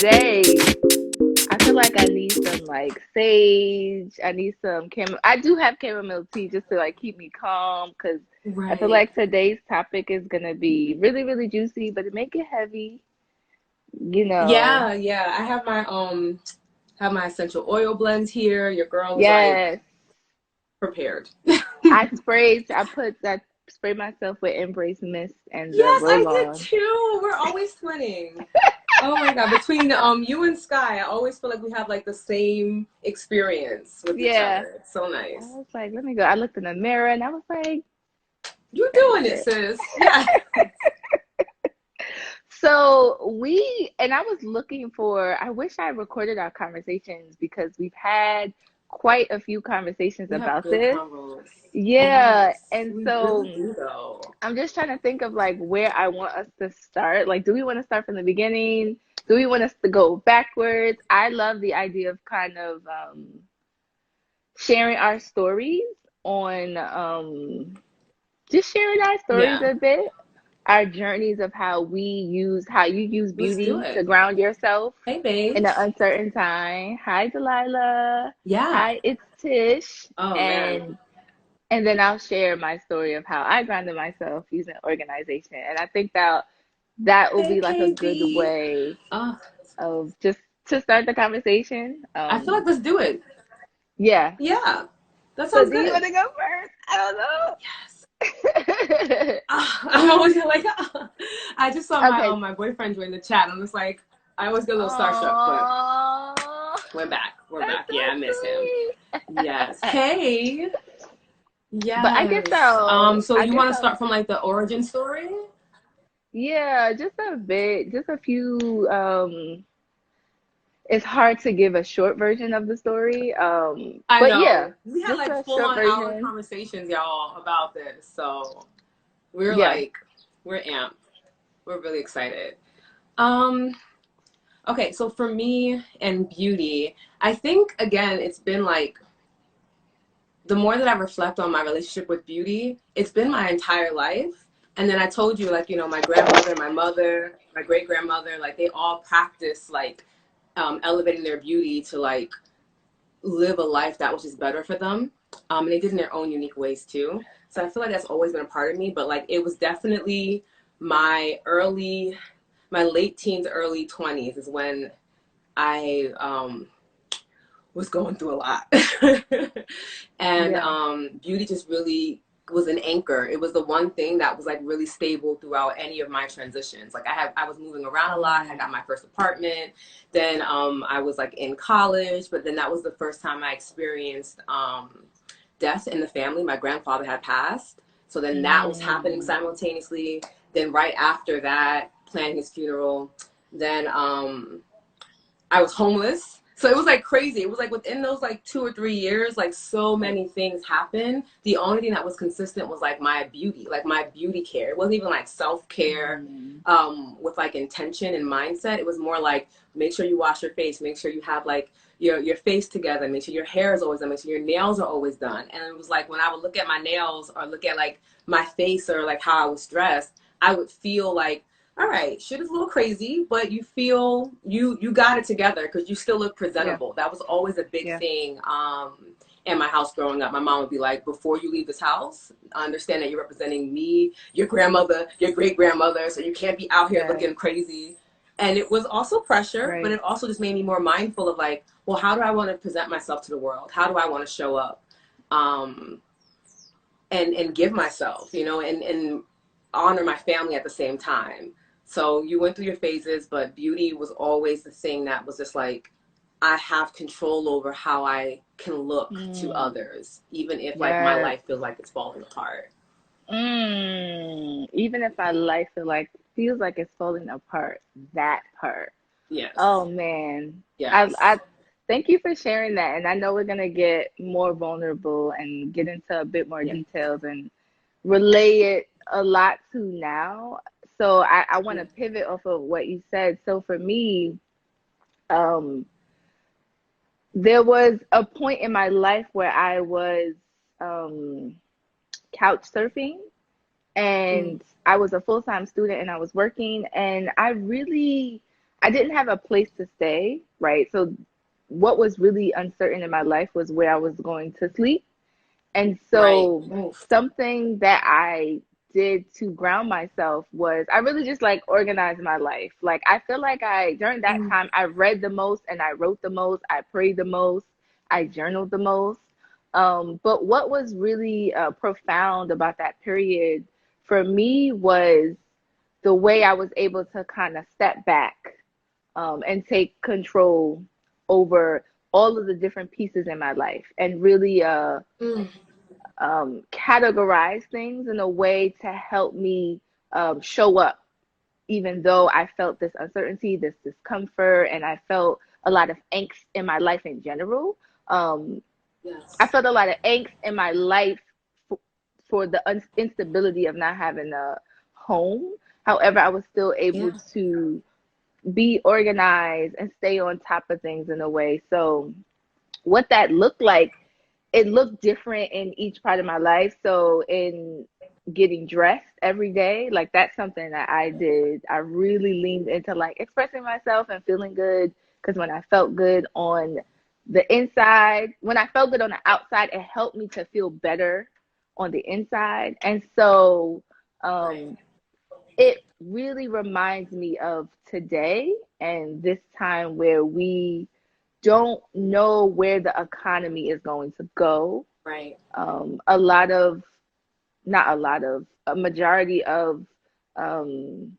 today I feel like I need some like sage. I need some I do have chamomile tea just to like keep me calm because I feel Right. like today's topic is gonna be really, really juicy, but to make it heavy, you know. Yeah, yeah. I have my essential oil blends here. Your girl is like Yes, prepared. I put that spray myself with Embrace Mist and the Yes, roll I did on. too. We're always twinning. Oh my God. Between you and Sky, I always feel like we have like the same experience with each Yeah. other. It's so I nice. was like, let me go. I looked in the mirror and I was like, You're got doing it, it. sis. Yeah. So and I was looking for, I wish I recorded our conversations because we've had quite a few conversations We have about good this. combos. Yeah. Yes, And we so really do though. I'm just trying to think of like where I want us to start. Like, do we want to start from the beginning? Do we want us to go backwards? I love the idea of kind of sharing our stories on just sharing our stories Yeah. a bit, our journeys of how you use Let's do beauty to it. ground yourself Hey, in an babes. uncertain time. Hi, Delilah. Yeah. Hi, it's Tish. Oh man. And then I'll share my story of how I grounded myself using organization. And I think that will Hey, be like a good KB. way Uh, of just to start the conversation. I feel like let's do it. Yeah. Yeah, that So sounds do you want good. to go first? I Yes. don't know. I'm always like, I just saw my Okay. my boyfriend join the chat. I'm just like, I always get a little starstruck, but Oh, we're back. We're that's back. Yeah, I miss him. so Yes. sweet. Hey. But Yes. So I you guess want to I'll, start from like the origin story? yeah, just a bit, just a few. It's hard to give a short version of the story. I But yeah, know we had just like a full short on hour version. conversations, y'all, about this. So we're Yeah. like, we're amped. We're really excited. Um, Okay, so for me and beauty, I think again, it's been like the more that I reflect on my relationship with beauty, it's been my entire life. And then I told you, like, my grandmother, my mother, my great grandmother, like, they all practice like elevating their beauty to like live a life that was just better for them. And they did in their own unique ways too. So I feel like that's always been a part of me. But like, it was definitely my early, my late teens, early 20s is when I was going through a lot. And Yeah. beauty just really was an anchor. It was the one thing that was like really stable throughout any of my transitions. Like I was moving around a lot. I Mm. got my first apartment. Then I was like in college, but then that was the first time I experienced death in the family. My grandfather had passed. So then that was happening Mm. simultaneously. Then right after that, planning his funeral. Then I was homeless. So it was like crazy. It was like within those like 2 or 3 years, like so many things happened. The only thing that was consistent was like my beauty care. It wasn't even like self care Mm. with like intention and mindset. It was more like make sure you wash your face, make sure you have like your face together, make sure your hair is always done, make sure your nails are always done. And it was like when I would look at my nails or look at like my face or like how I was dressed, I would feel like all right, shit is a little crazy, but you feel you got it together because you still look Yeah. presentable. That was always a big Yeah. thing in my house growing up. My mom would be like, before you leave this house, understand that you're representing me, your grandmother, your great grandmother, so you can't be out here Right. looking crazy. And it was also pressure, but Right. it also just made me more mindful of like, well, how do I want to present myself to the world? How do I want to show up? Um, and give myself, and honor my family at the same time. So you went through your phases, but beauty was always the thing that was just like I have control over how I can look to Mm. others, even if like my Yes. life feels like it's falling apart. Mm. Even if our life feels like it's falling apart, that part. Oh Yes. man. I Yes. thank you for sharing that. And I know we're gonna get more vulnerable and get into a bit more Yeah. details and relay it a lot to now. So I want to pivot off of what you said. So for me, um, there was a point in my life where I was um, couch surfing Mm-hmm. and I was a full-time student and I was working and I didn't have a place to stay, right? So what was really uncertain in my life was where I was going to sleep. And Right. so something that I did to ground myself was I really just like organized my life. Like I feel like during that Mm. time I read the most and I wrote the most, I prayed the most, I journaled the most. But what was really profound about that period for me was the way I was able to kind of step back and take control over all of the different pieces in my life and really Mm. categorize things in a way to help me show up, even though I felt this uncertainty, this discomfort, and I felt a lot of angst in my life in general. Um, I Yes. felt a lot of angst in my life for, for the instability of not having a home. However, I was still able Yeah. to be organized and stay on top of things in a way. So, what that looked like, it looked different in each part of my life. So, in getting dressed every day, like that's something that I did. I really leaned into like expressing myself and feeling good because when I felt good on the inside, when I felt good on the outside, it helped me to feel better on the inside. And so, Right. um, it really reminds me of today and this time where we don't know where the economy is going to go. Right. A lot of, not a lot of, a majority of, um,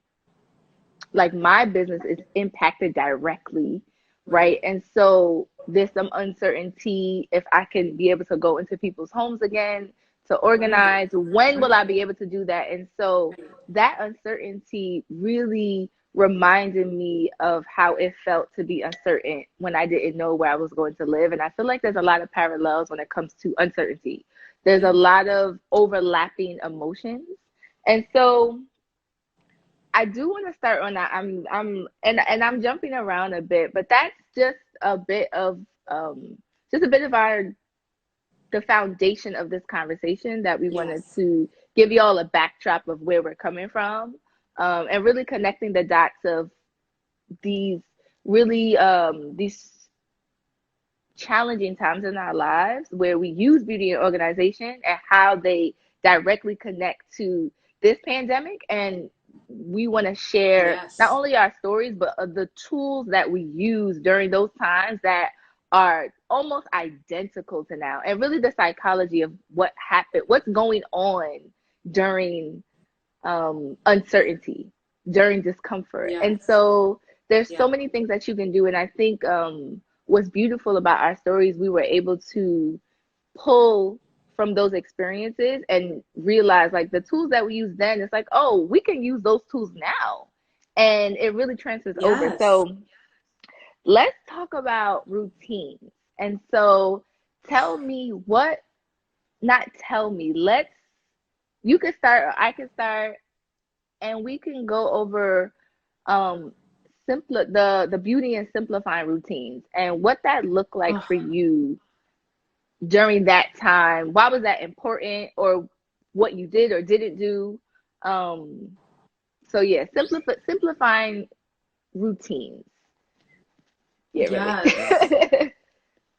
like my business is impacted directly, right? Right. And so there's some uncertainty if I can be able to go into people's homes again to Right. organize. When will I Right. be able to do that? And so Right. that uncertainty really reminded me of how it felt to be uncertain when I didn't know where I was going to live. And I feel like there's a lot of parallels when it comes to uncertainty. There's a Yeah. lot of overlapping emotions. And so I do want to start on that. And I'm jumping around a bit, but that's a bit of just a bit of our the foundation of this conversation that we wanted Yes. to give you all a backdrop of where we're coming from, and really connecting the dots of these these challenging times in our lives where we use beauty and organization and how they directly connect to this pandemic. And we want to share not Yes. only our stories, but the tools that we use during those times that are almost identical to now, and really the psychology of what happened, what's going on during uncertainty, during discomfort. And Yes. so there's so Yeah. many things that you can do. And I think what's beautiful about our stories, we were able to pull from those experiences and realize like the tools that we use then, it's like, oh, we can use those tools now. And it really transfers over. Yes. So let's talk about routines. And so tell me what, not tell me, you can start or I can start and we can go over um the beauty and simplifying routines and what that looked like for Oh, you during that time. Why was that important, or what you did or didn't do? um so yeah, simplifying routines. Yeah, really. yes.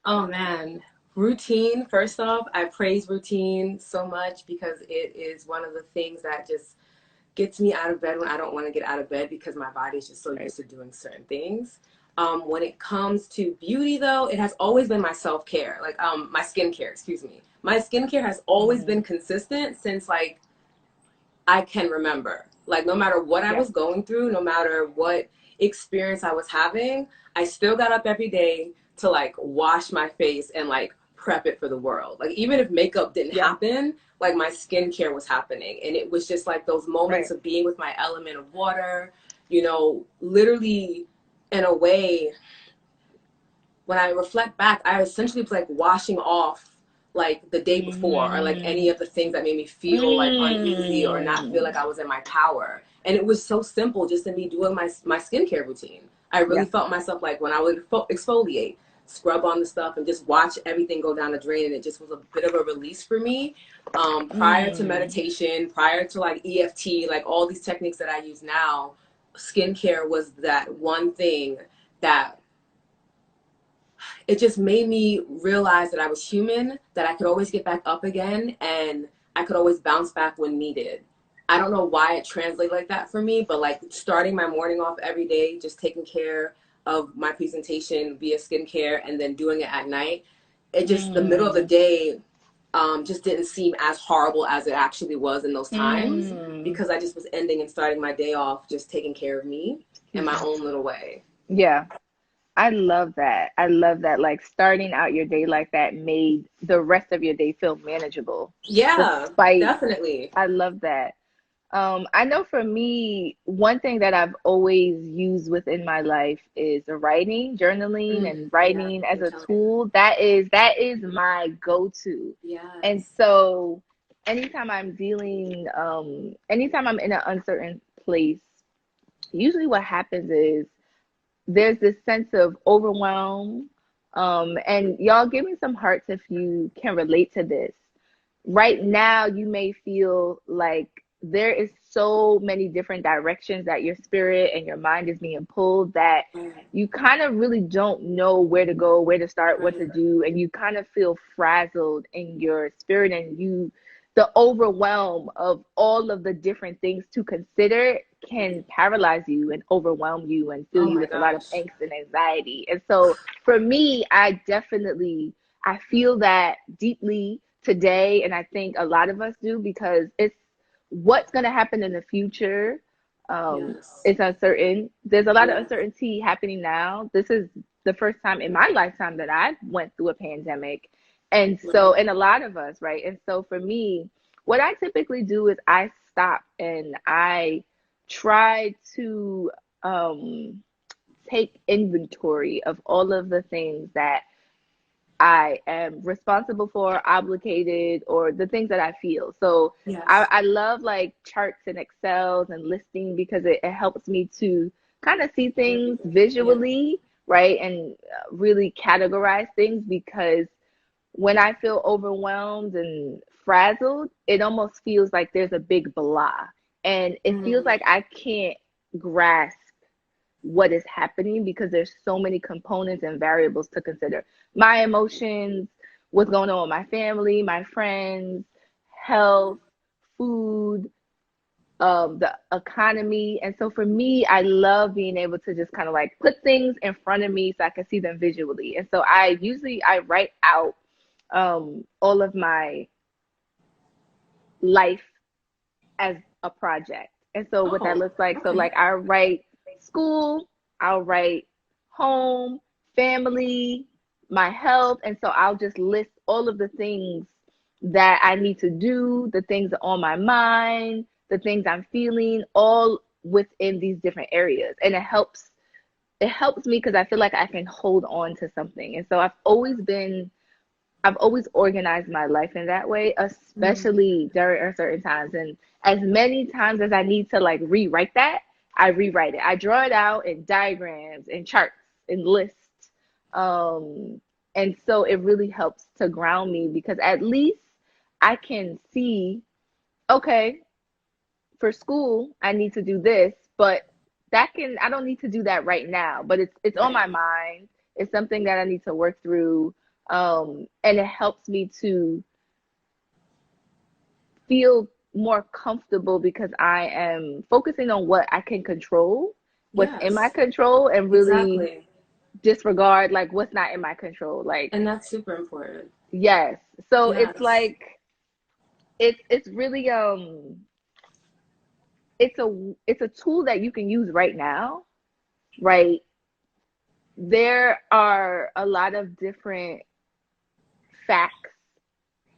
Oh man. Routine, first off, I praise routine so much because it is one of the things that just gets me out of bed when I don't want to get out of bed because my body is just so Right. used to doing certain things. When it comes to beauty, though, it has always been my self care, like my skincare. Excuse me, my skincare has always Hmm. been consistent since like I can remember. Like no matter what I Yeah. was going through, no matter what experience I was having, I still got up every day to like wash my face and like prep it for the world. Like even if makeup didn't Yeah. happen, like my skincare was happening. And it was just like those moments Right. of being with my element of water, literally in a way when I reflect back, I essentially was like washing off like the day before or like any Mm. of the things that made me feel like uneasy or not feel Mm. like I was in my power. And it was so simple just in me doing my skincare routine. I really Yeah. felt myself like when I would exfoliate, scrub on the stuff and just watch everything go down the drain. And it just was a bit of a release for me. Prior to Mm. meditation, prior to like EFT, like all these techniques that I use now, skincare was that one thing that it just made me realize that I was human, that I could always get back up again, and I could always bounce back when needed. I don't know why it translates like that for me, but like starting my morning off every day, just taking care of my presentation via skincare and then doing it at night, it just, the middle of the Mm, day just didn't seem as horrible as it actually was in those times, mm. because I just was ending and starting my day off just taking care of me in my own little way. Yeah, I love that. I love that. Like starting out your day like that made the rest of your day feel manageable. Yeah, Despite, definitely. I love that. I know for me, one thing that I've always used within my life is writing, journaling, and Yeah, writing as I'm a telling you. tool. That is my go-to. And Yes. so anytime I'm dealing, anytime I'm in an uncertain place, usually what happens is there's this sense of overwhelm. And y'all give me some hearts if you can relate to this. Right now, you may feel like there is so many different directions that your spirit and your mind is being pulled that Right, you kind of really don't know where to go, where to start, what right. to do, and you kind of feel frazzled in your spirit, and the overwhelm of all of the different things to consider can paralyze you and overwhelm you and fill Oh you my with a lot of gosh. angst and anxiety. And so for me, I feel that deeply today, and I think a lot of us do, because it's what's going to happen in the future. Yes. It's uncertain. There's a lot of Yeah. uncertainty happening now. This is the first time in my lifetime that I went through a pandemic. And so, Right. and a lot of us, right? And so for me, what I typically do is I stop and I try to um, take inventory of all of the things that I am responsible for, obligated, or the things that I feel. So Yes. I love like charts and Excels and listing because it helps me to kind of see things Yeah. visually, right? And really categorize things because when I feel overwhelmed and frazzled, it almost feels like there's a big blah. And it feels Mm. like I can't grasp what is happening because there's so many components and variables to consider. My emotions, what's going on with my family, my friends, health, food, the economy. And so for me, I love being able to just kind of like put things in front of me so I can see them visually. And so I write out all of my life as a project. And so what that Oh, looks like, so okay. like I write school, I'll write home, family, my health, and so I'll just list all of the things that I need to do, the things on my mind, the things I'm feeling, all within these different areas. And it helps me because I feel like I can hold on to something. And so I've always organized my life in that way, Mm. especially during uncertain times. And as many times as I need to like rewrite that, I rewrite it. I draw it out in diagrams and charts and lists. Um, and so it really helps to ground me because at least I can see, okay, for school, I need to do this, but I don't need to do that right now, but it's on Right. my mind. It's something that I need to work through. And it helps me to feel more comfortable because I am focusing on what I can control, what's in my Yes. control, and really Exactly. disregard like what's not in my control. Like, And that's super important. yes. So it's Yes. like it's really it's a tool that you can use right now, right? There are a lot of different facts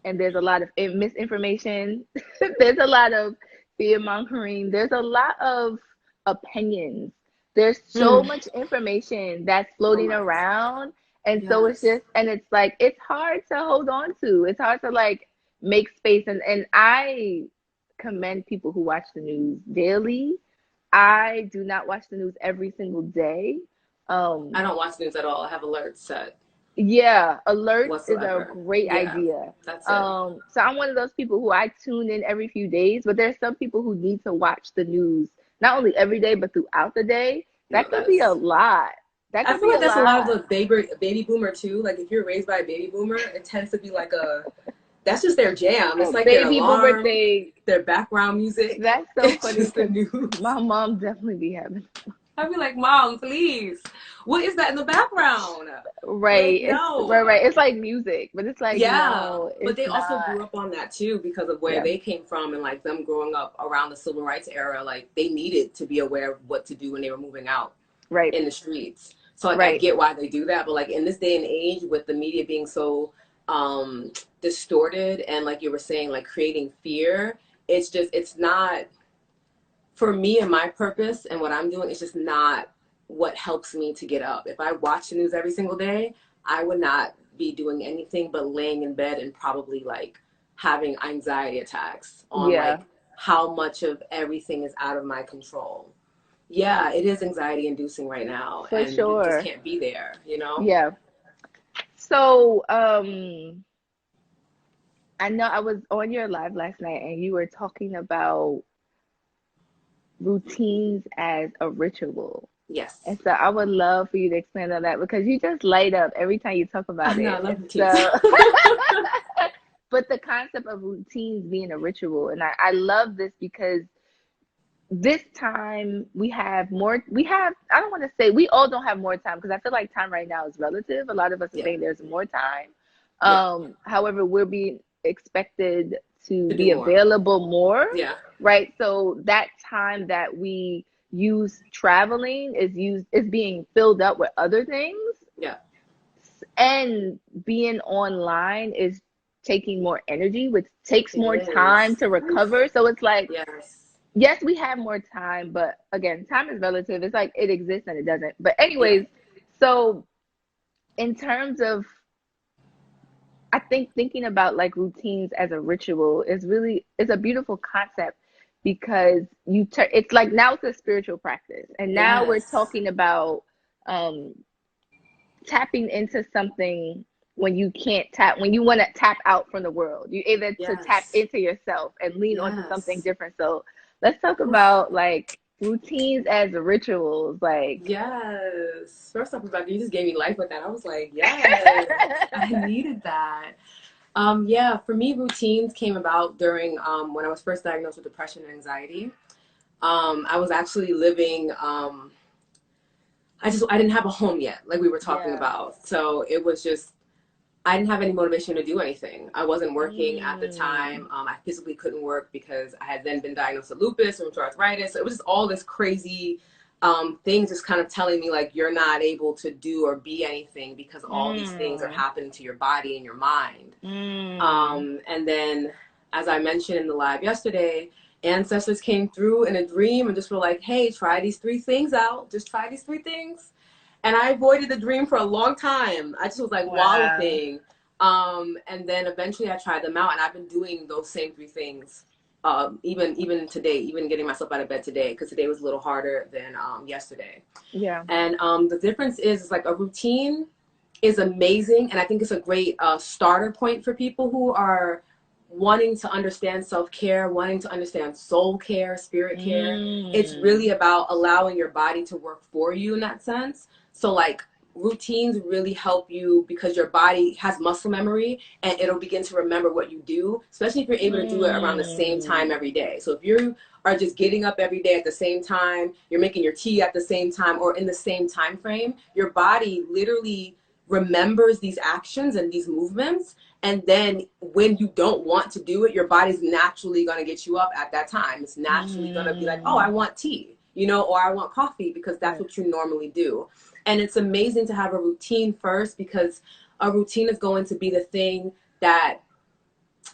and there's a lot of misinformation. There's a lot of fear mongering. There's a lot of opinions. There's so Mm. much information that's So floating much. around. And so Yes. it's like, it's hard to hold on to. It's hard to like make space. And I commend people who watch the news daily. I do not watch the news every single day. I Um, don't watch news at all. I have alerts set yeah, alerts is a whatsoever. great Yeah, idea. that's it. So I'm one of those people who I tune in every few days, but there's some people who need to watch the news not only every day, but throughout the day, No, that could be a lot. That I could feel be like a that's a lot of lot. the baby boomer too. Like if you're raised by a baby boomer, it tends to be like that's just their jam. It's like their Baby boomer alarm, thing. their background music. That's so It's funny just the because news. my mom definitely be having. I'd be like, Mom, please. What is that in the background? Right. Like, It's no. right. It's like music, but it's like Yeah. no, But it's they also not. grew up on that too because of where Yeah. they came from and like them growing up around the civil rights era. Like they needed to be aware of what to do when they were moving out Right. in the streets. So like I Right. get why they do that, but like in this day and age with the media being so distorted and like you were saying, like creating fear, it's not for me and my purpose and what I'm doing, it's just not what helps me to get up. If I watch the news every single day, I would not be doing anything but laying in bed and probably like having anxiety attacks on Yeah. like how much of everything is out of my control. Yeah, it is anxiety inducing right now For and you just sure. can't be there, you know? Yeah. So, I know I was on your live last night and you were talking about routines as a ritual. Yes. And so I would love for you to expand on that because you just light up every time you talk about No, I it. love And routines. so, but the concept of routines being a ritual, and I love this because this time I don't want to say we all don't have more time because I feel like time right now is relative. A lot of us are Yeah. saying there's more time. Yeah. However, we're being expected to To be do more. available more, Yeah. right? So that time that we use traveling is being filled up with other things, Yeah. and being online is taking more energy, which takes It more time is. to recover. So it's like, Yes. yes, we have more time, but again, time is relative. It's like it exists and it doesn't. But Yeah. anyways, so in terms of, I think thinking about like routines as a ritual is a beautiful concept because it's like now it's a spiritual practice, and now we're Yes. talking about um tapping into something when you can't tap, when you want to tap out from the world, you either to tap Yes. into yourself and lean onto something Yes. different. So let's talk about like routines as rituals, like Yes. First off, Rebecca, you just gave me life with that. I was like, yes, I needed that. Yeah, for me, routines came about during when I was first diagnosed with depression and anxiety. I was actually living. I didn't have a home yet, like we were talking yeah. about. So it was just I didn't have any motivation to do anything. I wasn't working at the Mm, time. I physically couldn't work because I had then been diagnosed with lupus, rheumatoid arthritis. So it was just all this crazy things just kind of telling me like you're not able to do or be anything because all these things are mm, happening to your body and your mind. mm. And then, as I mentioned in the live yesterday, ancestors came through in a dream and just were like, hey, try these 3 things out. Just try these 3 things. And I avoided the dream for a long time. I just was like Wow. walloping. And then eventually I tried them out, and I've been doing those same 3 things. Even today, even getting myself out of bed today, because today was a little harder than yesterday. Yeah. And the difference is like a routine is amazing, and I think it's a great starter point for people who are wanting to understand self-care, wanting to understand soul care, spirit care. It's Mm, really about allowing your body to work for you in that sense. So like routines really help you because your body has muscle memory and it'll begin to remember what you do, especially if you're able to do it around the same time mm, every day. So if you are just getting up every day at the same time, you're making your tea at the same time or in the same time frame, your body literally remembers these actions and these movements, and then when you don't want to do it, your body's naturally going to get you up at that time. It's naturally going to be like, oh, I mm. want tea, you know, or I want coffee, because that's Right. what you normally do. And it's amazing to have a routine first, because a routine is going to be the thing that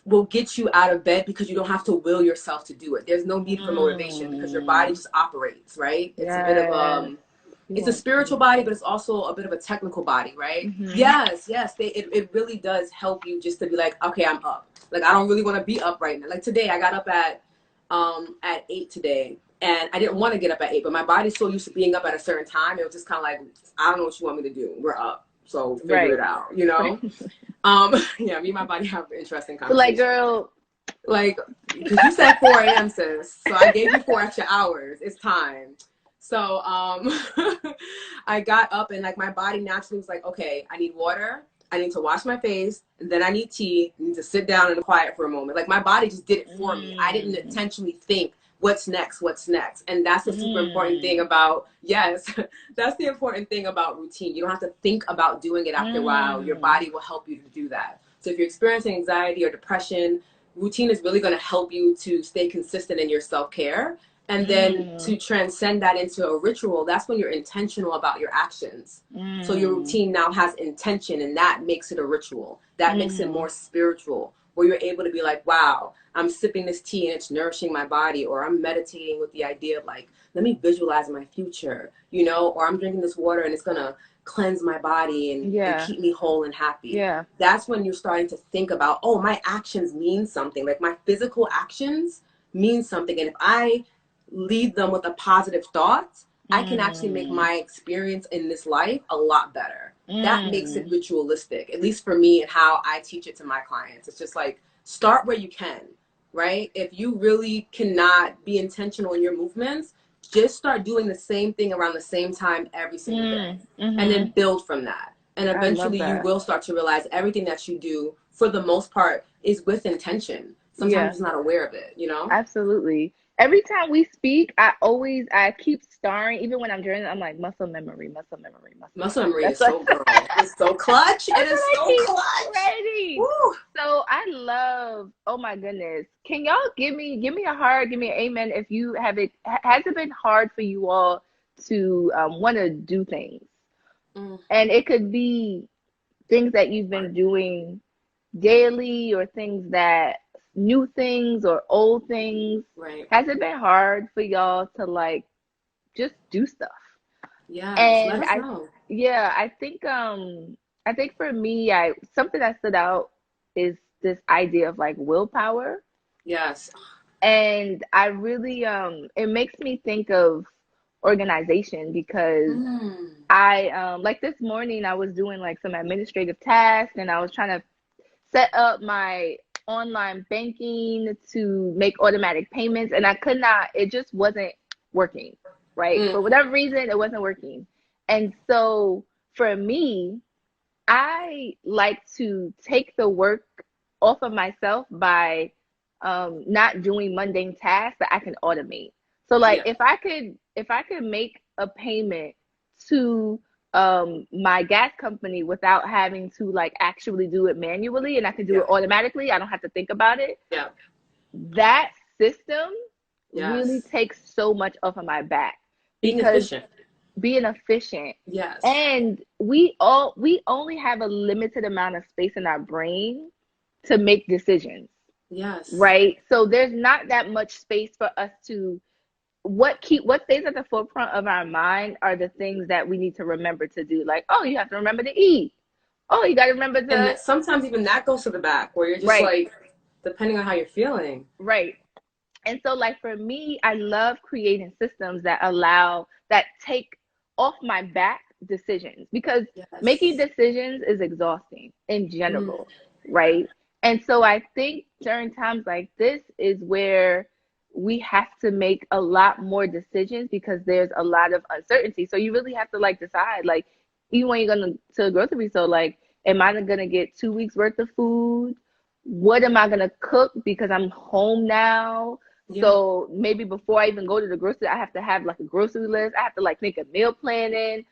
will get you out of bed, because you don't have to will yourself to do it. There's no need for motivation because your body Mm. just operates, right? It's a bit of Yes. You it's a want spiritual to. body, but it's also a bit of a technical body, right? Mm-hmm. Yes. It really does help you just to be like, okay, I'm up. Like, I don't really want to be up right now. Like today, I got up at 8 today, and I didn't want to get up at 8, but my body's so used to being up at a certain time. It was just kind of like, I don't know what you want me to do. We're up, so figure Right. it out, you know? Yeah, me and my body have interesting So like, conversations. girl, Like, because you said 4 a.m., sis. So I gave you 4 extra hours. It's time. So I got up and like my body naturally was like, okay, I need water. I need to wash my face. And then I need tea. I need to sit down and quiet for a moment. Like my body just did it for me. I didn't intentionally think what's next, what's next. And that's the super important thing about, yes, that's the important thing about routine. You don't have to think about doing it after a while. Your body will help you to do that. So if you're experiencing anxiety or depression, routine is really going to help you to stay consistent in your self-care. And then to transcend that into a ritual, that's when you're intentional about your actions. So your routine now has intention, and that makes it a ritual. That makes it more spiritual, where you're able to be like, wow, I'm sipping this tea and it's nourishing my body, or I'm meditating with the idea of like, let me visualize my future, you know, or I'm drinking this water and it's going to cleanse my body and keep me whole and happy. Yeah. That's when you're starting to think about, oh, my actions mean something. Like my physical actions mean something. And if I lead them with a positive thought, I can actually make my experience in this life a lot better. That makes it ritualistic, at least for me and how I teach it to my clients. It's just like, start where you can, right? If you really cannot be intentional in your movements, just start doing the same thing around the same time every single day, and then build from that. And eventually you will start to realize everything that you do, for the most part, is with intention. Sometimes you're just not aware of it, you know? Absolutely. Every time we speak, I keep starring, even when I'm journaling, I'm like, muscle memory, muscle memory, muscle memory. Is so girl. It's so clutch. It is so clutch. Ready. So I love, oh my goodness. Can y'all give me a heart, give me an amen if you have it. Has it been hard for you all to want to do things? And it could be things that you've been doing daily, or things that new things or old things. Right. Has it been hard for y'all to like just do stuff? Yeah. And let us know. I think for me, something that stood out is this idea of like willpower. Yes. And I really it makes me think of organization, because I like this morning I was doing like some administrative tasks, and I was trying to set up my online banking to make automatic payments, and I could not, it just wasn't working, right? For whatever reason, it wasn't working. And so for me, I like to take the work off of myself by not doing mundane tasks that I can automate. So like if I could make a payment to my gas company without having to like actually do it manually, and I can do it automatically, I don't have to think about it. That system really takes so much off of my back. Being efficient. Yes. And we only have a limited amount of space in our brain to make decisions. Yes. Right? So there's not that much space for us to, what stays at the forefront of our mind are the things that we need to remember to do. Like, oh, you have to remember to eat. Oh, you got to remember to. And sometimes even that goes to the back, where you're just like, depending on how you're feeling. Right. And so like for me, I love creating systems that take off my back decisions, because making decisions is exhausting in general. Right. And so I think during times like this is where we have to make a lot more decisions, because there's a lot of uncertainty. So you really have to like decide, like, even when you're going to a grocery store, like, am I going to get 2 weeks worth of food? What am I going to cook, because I'm home now? So maybe before I even go to the grocery, I have to have like a grocery list. I have to like make a meal planning.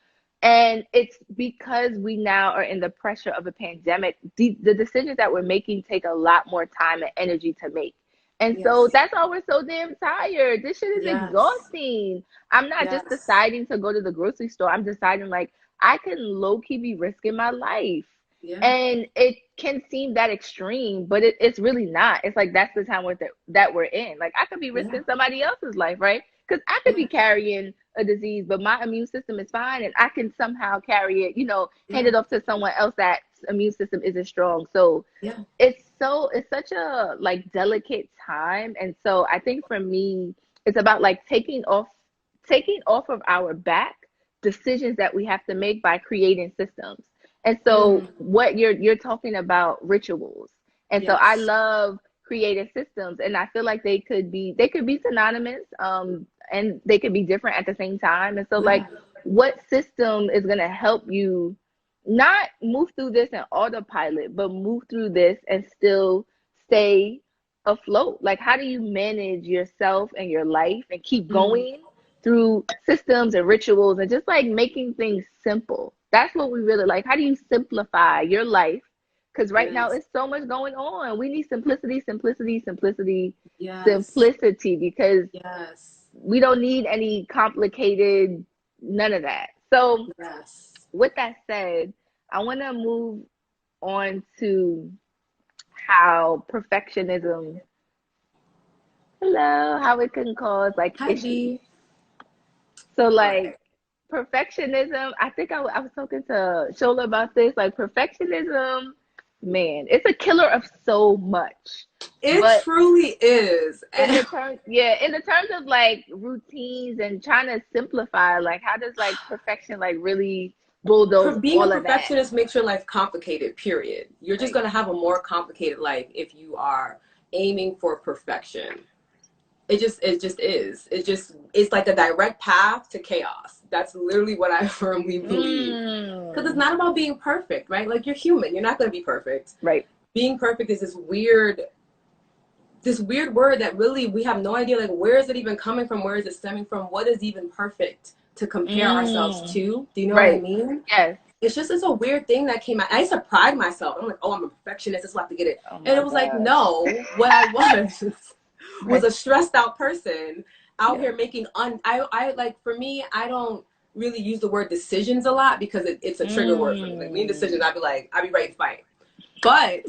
And it's because we now are in the pressure of a pandemic. The decisions that we're making take a lot more time and energy to make. And so that's why we're so damn tired. This shit is exhausting. I'm not just deciding to go to the grocery store. I'm deciding like I can low-key be risking my life. And it can seem that extreme, but it's really not. It's like that's the time that we're in. Like I could be risking somebody else's life, right? Because I could be carrying a disease, but my immune system is fine, and I can somehow carry it, hand it off to someone else that immune system isn't strong. So it's such a like delicate time. And so I think for me, it's about like taking off of our back decisions that we have to make by creating systems. And so what you're talking about, rituals. And so I love created systems, and I feel like they could be synonymous, and they could be different at the same time. And so like, Yeah. what system is going to help you not move through this in autopilot, but move through this and still stay afloat? Like, how do you manage yourself and your life and keep Mm. going through systems and rituals and just like making things simple? That's what we really like. How do you simplify your life? Because right now Yes. it's so much going on. We need simplicity, simplicity, simplicity, Yes. simplicity, because Yes. we don't need any complicated, none of that. So, Yes. with that said, I want to move on to how perfectionism, hello, how it can cause like Hi, issues. B. So, All like, right. perfectionism, I think I was talking to Shola about this. Like, perfectionism, man, it's a killer of so much. It But truly is. in the And terms, yeah, in the terms of like routines and trying to simplify, like, how does like perfection like really bulldoze being a all of that? perfectionist makes your life complicated, period. You're just Like, going to have a more complicated life if you are aiming for perfection. It just is. It's like a direct path to chaos. That's literally what I firmly believe. Because it's mm, not about being perfect, right? Like, you're human. You're not going to be perfect. right. Being perfect is this weird word that really we have no idea, like, where is it even coming from? Where is it stemming from? What is even perfect to compare ourselves Mm, to? Do you know what I right. mean? Yes. It's a weird thing that came out. I used to pride myself. I'm like, oh, I'm a perfectionist. That's why I have to get it. Oh And my it was like, gosh. no, what I was Right. a stressed out person out Yeah. here making I like, for me, I don't really use the word decisions a lot because it's a trigger word for me. Like, me decisions, Mm, I'd be ready to fight. But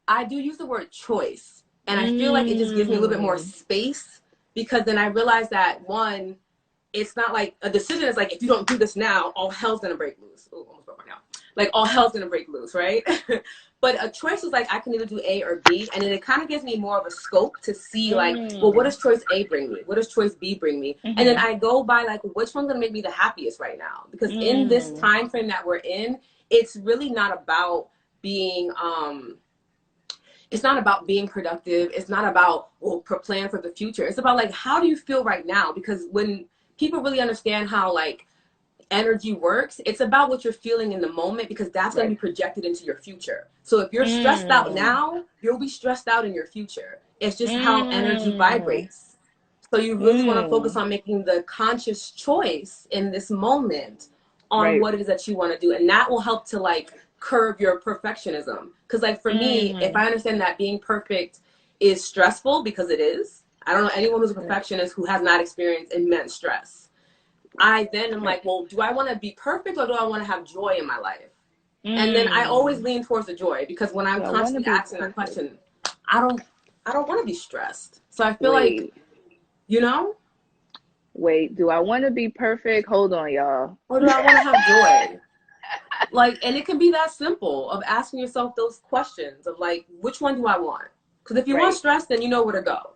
I do use the word choice. And I feel like it just gives me a little bit more mm, space, because then I realize that, one, it's not like a decision is like, if you don't do this now, all hell's gonna break loose. Oh, almost broke my now. Like, all hell's gonna break loose, right? But a choice is like, I can either do A or B, and then it kind of gives me more of a scope to see, like, well, what mm, does choice A bring me? What does choice B bring me? And then mm-hmm, I go by, like, which one's gonna make me the happiest right now? Because in this mm, time frame that we're in, it's really not about being it's not about being productive. It's not about, well, plan for the future. It's about, like, how do you feel right now? Because when people really understand how, like, energy works, it's about what you're feeling in the moment, because that's going to right. be projected into your future. So if you're stressed out Mm, now, you'll be stressed out in your future. It's just how energy mm, vibrates. So you really want to focus mm, on making the conscious choice in this moment on right. what it is that you want to do. And that will help to, like, curb your perfectionism. Because, like, for me, if Mm, I understand that being perfect is stressful, because it is, I don't know anyone who's a right. perfectionist who has not experienced immense stress. I then am Right. like, well, do I want to be perfect, or do I want to have joy in my life? And then I always Mm. lean towards the joy, because when I'm Do I want to constantly be asking that perfect? question, I don't I don't want to be stressed. So I feel like, Wait, you know, wait. Do I want to be perfect? Hold on, y'all. or do I want to have joy? Like, and it can be that simple, of asking yourself those questions of, like, which one do I want? Because if you want Right, stress, then you know where to go.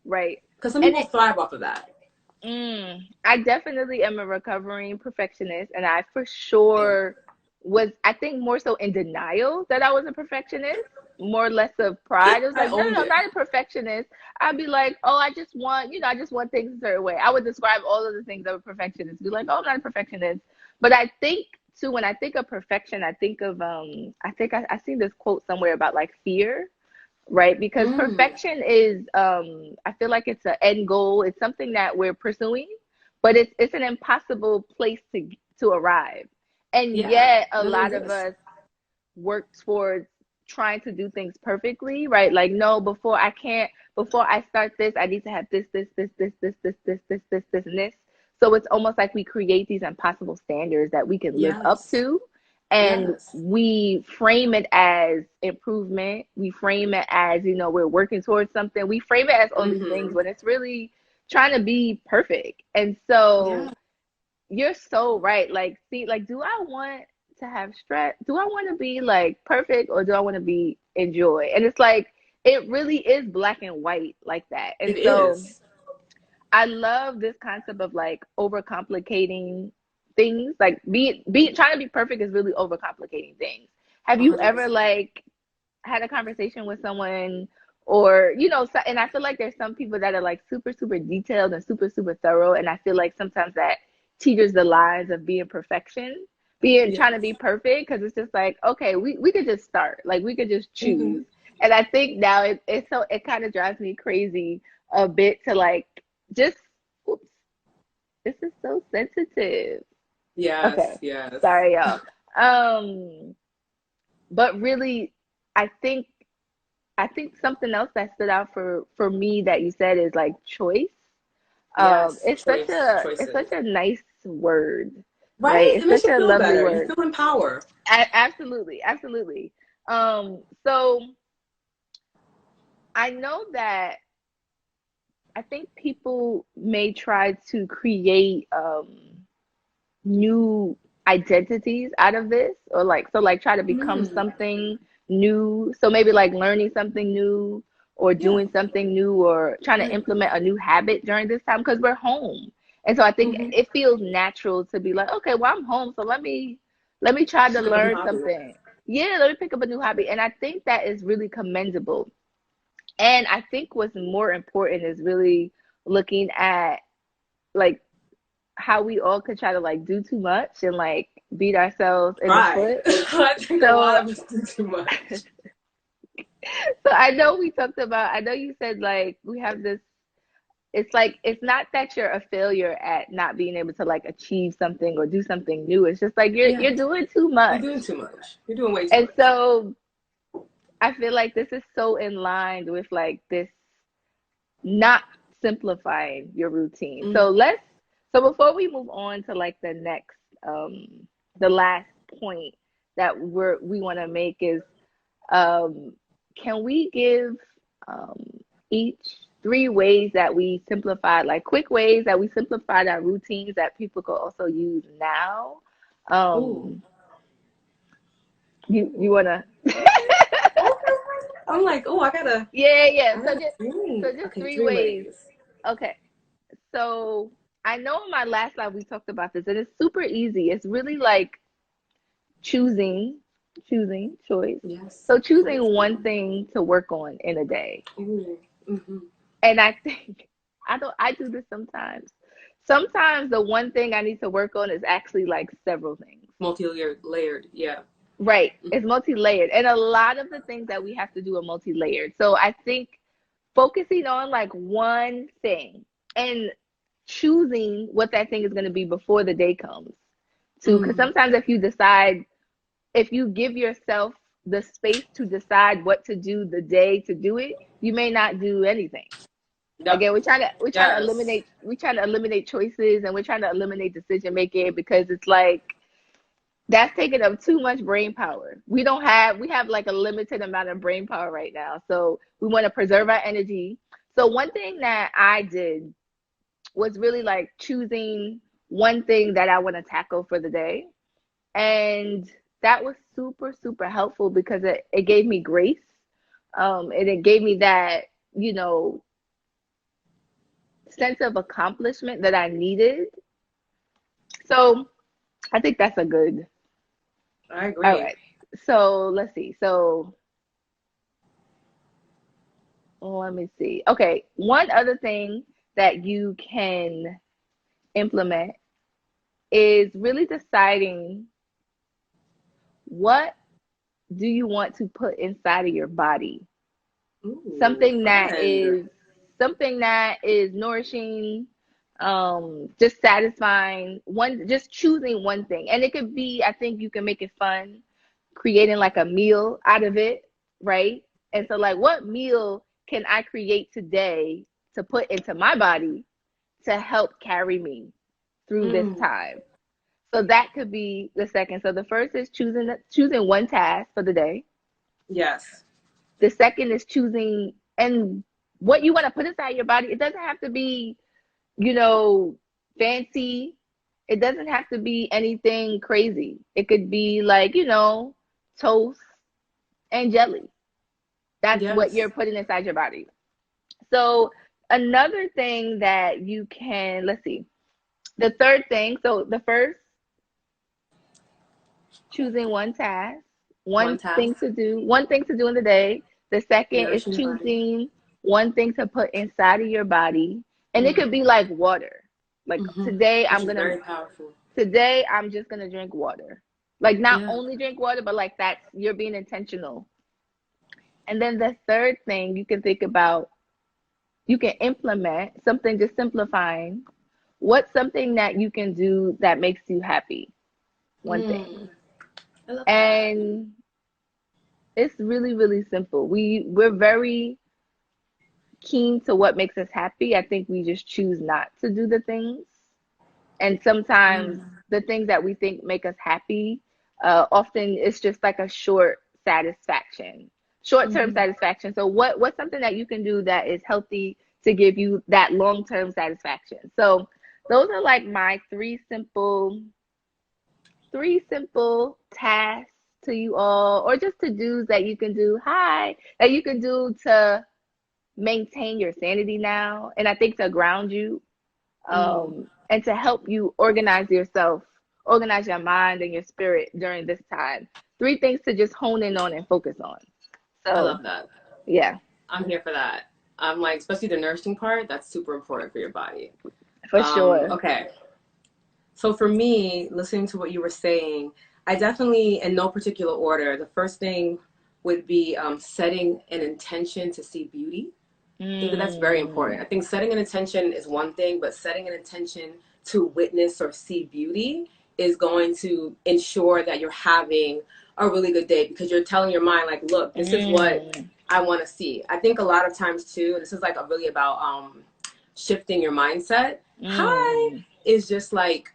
right. Because some And people thrive off of that. I definitely am a recovering perfectionist, and I for Same. sure was, I think, more so in denial that I was a perfectionist, more or less of pride. It was I like, no, no, owned no, I'm it. not a perfectionist. I'd be like, oh, I just want, I just want things a certain way. I would describe all of the things of a perfectionist, be like, oh, I'm not a perfectionist. But I think too, when I think of perfection, I think of, I think I seen this quote somewhere about like fear, right? Because Mm. perfection is, I feel like it's an end goal. It's something that we're pursuing, but it's an impossible place to arrive. And Yeah, yet a doesn't lot of exist. us work towards trying to do things perfectly, right? Like, no, before I start this, I need to have this, and this. So it's almost like we create these impossible standards that we can live up Yes. to. And Yes. we frame it as improvement. We frame it as, we're working towards something. We frame it as all these things Mm-hmm. when it's really trying to be perfect. And so Yeah. you're so right. Like, see, like, do I want to have stress? Do I want to be like perfect, or do I want to be enjoy? And it's like, it really is black and white like that. And It so is. I love this concept of like overcomplicating things. Like, be trying to be perfect is really overcomplicating things. Have you ever 100%. like had a conversation with someone or so, and I feel like there's some people that are like super super detailed and super super thorough, and I feel like sometimes that teeters the lines of being perfection, being trying to be Yes. perfect, because it's just like, okay, we could just start, like we could just Hmm. choose. And I think now it's so, it kind of drives me crazy a bit to like just, oops, this is so sensitive. Okay, Yes, yes. sorry y'all. um but really, I think I think something else that stood out for me that you said is like choice. Yes, It's choices. such a nice word, right? Right? It It's makes such you a feel lovely better. You word. feel empowered. Absolutely, absolutely. So I know that I think people may try to create new identities out of this, or like, so like try to become Mm, something new, so maybe like learning something new or yeah. doing something new or trying to Right. implement a new habit during this time because we're home. And so I think Hmm. it feels natural to be like, okay, well, I'm home, so let me try to Pick up a new learn hobby. something. Yeah, let me pick up a new hobby. And I think that is really commendable. And I think what's more important is really looking at like how we all could try to like do too much and like beat ourselves in the Right. foot. I think a lot So of us do too much. I know we talked about, I know you said like we have this, it's like it's not that you're a failure at not being able to like achieve something or do something new. It's just like Yeah. you're doing too You're much. doing too much. You're doing way too And much. so I feel like this is so in line with like this not simplifying your routine. Mm. So before we move on to like the next the last point that we want to make is, um can we give um each three ways that we simplified, like quick ways that we simplified our routines that people could also use now? Ooh. um you Ooh. want to Okay. I'm like, oh, yeah, yeah, I so gotta think. just Okay, three three ways. ways. Okay. So I know in my last live we talked about this, and it's super easy. It's really like choosing, choosing choice. Yes. So choosing Choice. one thing to work on in a day. Ooh. Mm-hmm. And I think I do this sometimes. Sometimes the one thing I need to work on is actually like several things. Multi-layered, layered. Yeah. Right. Mm-hmm. It's multi-layered. And a lot of the things that we have to do are multi-layered. So I think focusing on like one thing and choosing what that thing is going to be before the day comes too, because Mm. sometimes if you decide, if you give yourself the space to decide what to do the day to do it, you may not do anything. Yep. Again, Yes. we're trying to eliminate choices, and we're trying to eliminate decision making because it's like that's taking up too much brain power. We have like a limited amount of brain power right now. So we want to preserve our energy. So one thing that I did was really like choosing one thing that I want to tackle for the day. And that was super, super helpful because it gave me grace. And it gave me that, you know, sense of accomplishment that I needed. So I think that's a good, I all agree. right. So let's see. So let me see. Okay. One other thing that you can implement is really deciding what do you want to put inside of your body? Ooh, Something that fun. is nourishing, just satisfying, one, just choosing one thing. And it could be, I think you can make it fun, creating like a meal out of it, right? And so like what meal can I create today to put into my body to help carry me through this Mm. time? So that could be the second. So the first is choosing one task for the day. Yes. The second is choosing and what you want to put inside your body. It doesn't have to be, you know, fancy. It doesn't have to be anything crazy. It could be like, toast and jelly. That's what you're Yes. putting inside your body. So another thing that you can, let's see, the third thing, so the first, choosing one task, One task. one thing to do in the day. The second is Nourishing body. choosing one thing to put inside of your body. And it Mm. could be like water. Like Which is very powerful. today I'm just gonna drink water. Like not Yeah. only drink water, but like that's you're being intentional. And then the third thing you can think about, you can implement something, just simplifying. What's something that you can do that makes you happy? One thing. Mm. I love that. And it's really, really simple. We're very keen to what makes us happy. I think we just choose not to do the things. And sometimes Mm. the things that we think make us happy, often it's just like a satisfaction, short-term Mm-hmm. satisfaction. So what's something that you can do that is healthy to give you that long-term satisfaction? So those are like my three simple tasks to you all, or just to dos that you can do. Hi, that you can do to maintain your sanity now, and I think to ground you, Mm. and to help you organize yourself, organize your mind and your spirit during this time. Three things to just hone in on and focus on. I So, love that. yeah, I'm here for that. I'm like, especially the nourishing part, that's super important for your body. for sure. Okay. So for me, listening to what you were saying, I definitely, in no particular order, the first thing would be setting an intention to see beauty. I think that that's very important. Mm, I think setting an intention is one thing, but setting an intention to witness or see beauty is going to ensure that you're having a really good day because you're telling your mind, like, look, this is what mm, I want to see. I think a lot of times too, this is like a really about shifting your mindset. Hi mm, is just like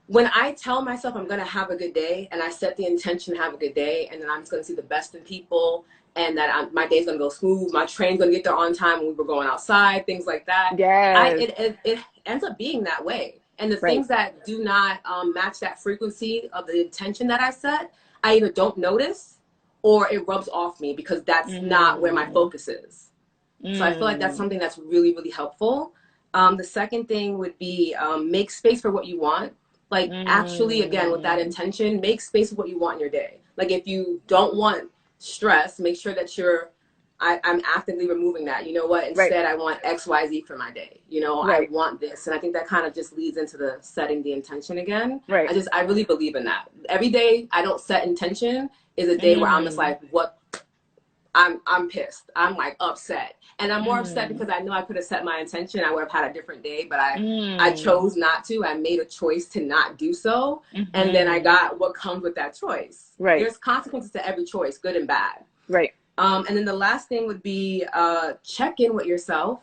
when I tell myself I'm gonna have a good day and I set the intention to have a good day and then I'm just gonna see the best in people and that my day's gonna go smooth, my train's gonna get there on time when we were going outside, things like that. yes, It ends up being that way. And the right. things that do not match that frequency of the intention that I set, I either don't notice or it rubs off me because that's not where my Mm, focus is. So I feel like that's mm, something that's really, really helpful. The second thing would be make space for what you want. Like actually, again, with that mm, intention, make space for what you want in your day. Like if you don't want stress, make sure that I'm actively removing that. You know what? right, Instead, I want X, Y, Z for my day. You know, I right, want this. And I think that kind of just leads into the setting the intention again. right. I really believe in that. Every day I don't set intention is a day where I'm just Mm, like, what I'm pissed. I'm like upset. And I'm more upset mm, because I know I could have set my intention. I would have had a different day, but I mm, chose not to. I made a choice to not do so. And then I mm-hmm. got what comes with that choice. Right, There's consequences to every choice, good and bad. right. And then the last thing would be check in with yourself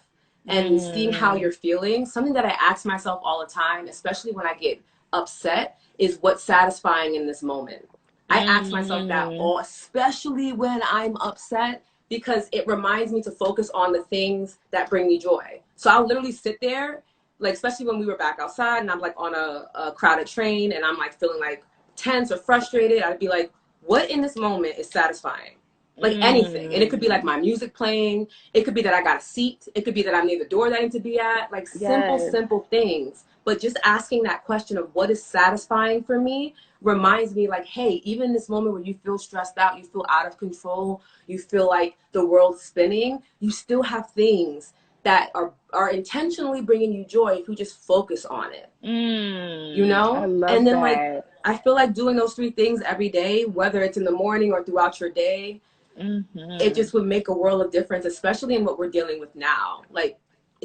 and seeing how Mm, you're feeling. Something that I ask myself all the time, especially when I get upset, is what's satisfying in this moment. I ask myself that mm, all, especially when I'm upset, because it reminds me to focus on the things that bring me joy. So I'll literally sit there, like especially when we were back outside and I'm like on a crowded train and I'm like feeling like tense or frustrated, I'd be like, what in this moment is satisfying? Like anything. And it could be like mm. my music playing. It could be that I got a seat. It could be that I'm near the door that I need to be at. Like simple, Yes, simple things. But just asking that question of what is satisfying for me reminds me like, hey, even in this moment where you feel stressed out, you feel out of control, you feel like the world's spinning, you still have things that are intentionally bringing you joy if you just focus on it, you I know? love And then like that. I feel like doing those three things every day, whether it's in the morning or throughout your day, it Hmm. just would make a world of difference, especially in what we're dealing with now. Like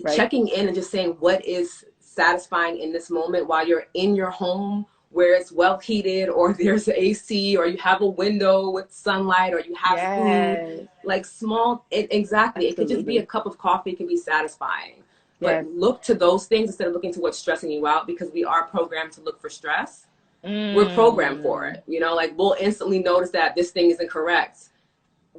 Right, checking in and just saying what is satisfying in this moment while you're in your home where it's well heated or there's AC or you have a window with sunlight or you have food. yes, Like exactly. It could just be a absolutely, cup of coffee, it can be satisfying. But yes. look to those things instead of looking to what's stressing you out because we are programmed to look for stress. We're programmed for Mm, it. You know, like we'll instantly notice that this thing isn't correct,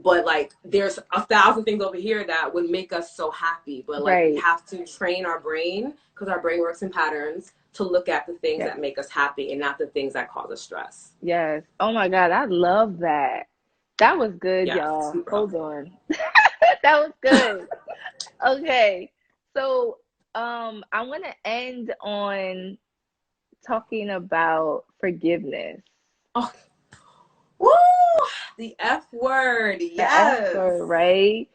but like there's 1,000 things over here that would make us so happy, but like we right, have to train our brain because our brain works in patterns to look at the things yes, that make us happy and not the things that cause us stress. yes. Oh my God, I love that. That was good, Yeah, y'all. super Hold helpful. on. That was good. Okay. So, I want to end on talking about forgiveness. Oh, woo! The F word. The F Yes. word, right?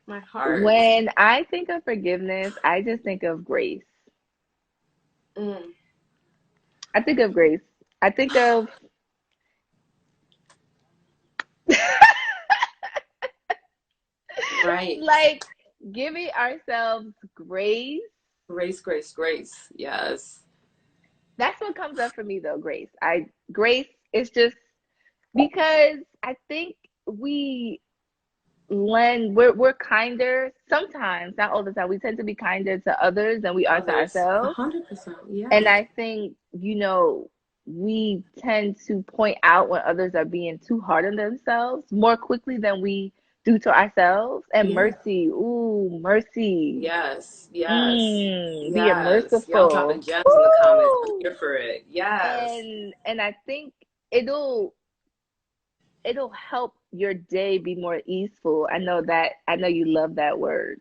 My heart. When I think of forgiveness, I just think of grace. Mm. I think of grace. I think of Right. like giving ourselves grace. Grace, grace, grace. Yes. That's what comes up for me though, grace. Grace is just because I think we we're kinder sometimes, not all the time. We tend to be kinder to others than we are to Others. ourselves. 100%. Yeah. And I think, we tend to point out when others are being too hard on themselves more quickly than we do to ourselves. And Yeah. mercy, ooh, mercy. Yes. Yes. Being Yes. Y'all dropping merciful. gems in the comments. I'm Ooh. here for it. Yes. And I think it'll help your day be more easeful. I know you love that word.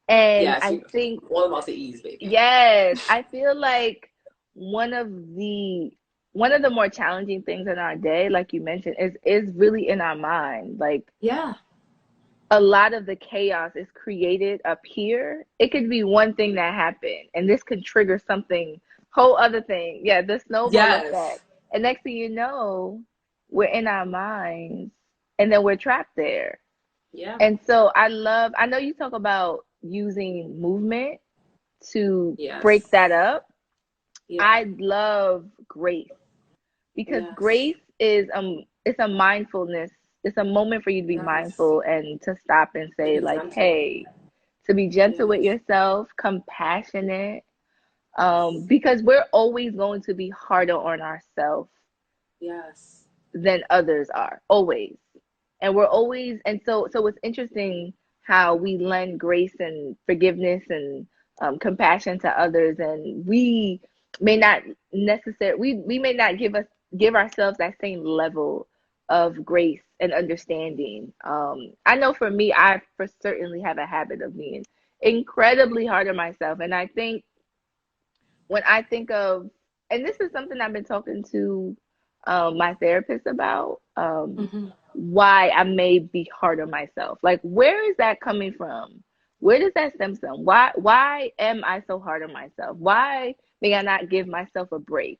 And Yes. I You think, all about the ease, baby. yes, I feel like one of the one of the more challenging things in our day, like you mentioned, is really in our mind. Like Yeah. a lot of the chaos is created up here. It could be one thing that happened, and this could trigger something whole other thing. Yeah, the snowball Yes. effect. And next thing you know, we're in our minds, and then we're trapped there. Yeah. And so I know you talk about using movement to break Yes. that up. Yeah. I love grace because Yes. grace is it's a mindfulness. It's a moment for you to be Yes. mindful and to stop and To say be like, gentle. hey, to be gentle with Yes. yourself, compassionate, because we're always going to be harder on ourselves Yes. than others are, always. And we're always, and so it's interesting how we lend grace and forgiveness and compassion to others, and we may not we may not give ourselves that same level of grace and understanding. I know for me, I for certainly have a habit of being incredibly hard on myself, and I think when I think of, and this is something I've been talking to my therapist about, Mm-hmm. why I may be hard on myself. Like, where is that coming from? Where does that stem from? Why am I so hard on myself? Why may I not give myself a break?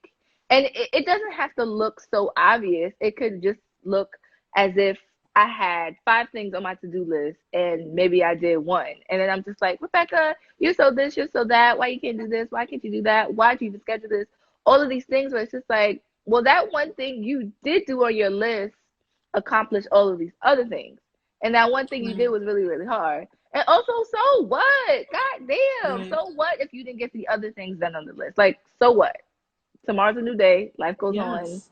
And it doesn't have to look so obvious. It could just look as if I had five things on my to-do list and maybe I did one. And then I'm just like, Rebecca, you're so this, you're so that. Why you can't do this? Why can't you do that? Why'd you even schedule this? All of these things where it's just like, well, that one thing you did do on your list accomplished all of these other things. And that one thing you did Right. was really, really hard. And also, so what? God damn. Right. So what if you didn't get the other things done on the list? Like, so what? Tomorrow's a new day. Life goes on. Yes.